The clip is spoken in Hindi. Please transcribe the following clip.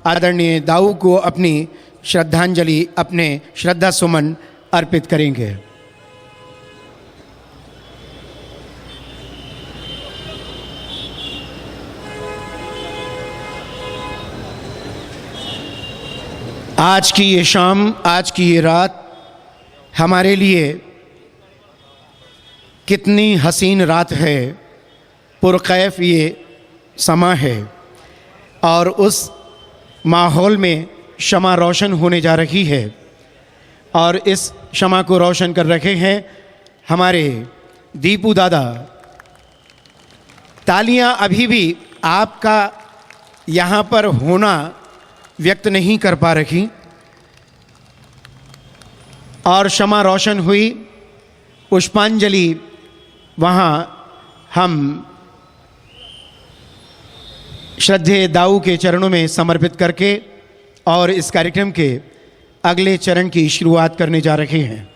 आदरणीय दाऊ को अपनी श्रद्धांजलि, अपने श्रद्धा सुमन अर्पित करेंगे। आज की ये शाम, आज की ये रात हमारे लिए कितनी हसीन रात है, पुरकैफ ये समा है और उस माहौल में शमा रोशन होने जा रही है और इस शमा को रोशन कर रहे हैं हमारे दीपू दादा। तालियां अभी भी आपका यहाँ पर होना व्यक्त नहीं कर पा रही और शमा रोशन हुई। पुष्पांजलि वहाँ हम श्रद्धेय दाऊ के चरणों में समर्पित करके और इस कार्यक्रम के अगले चरण की शुरुआत करने जा रहे हैं।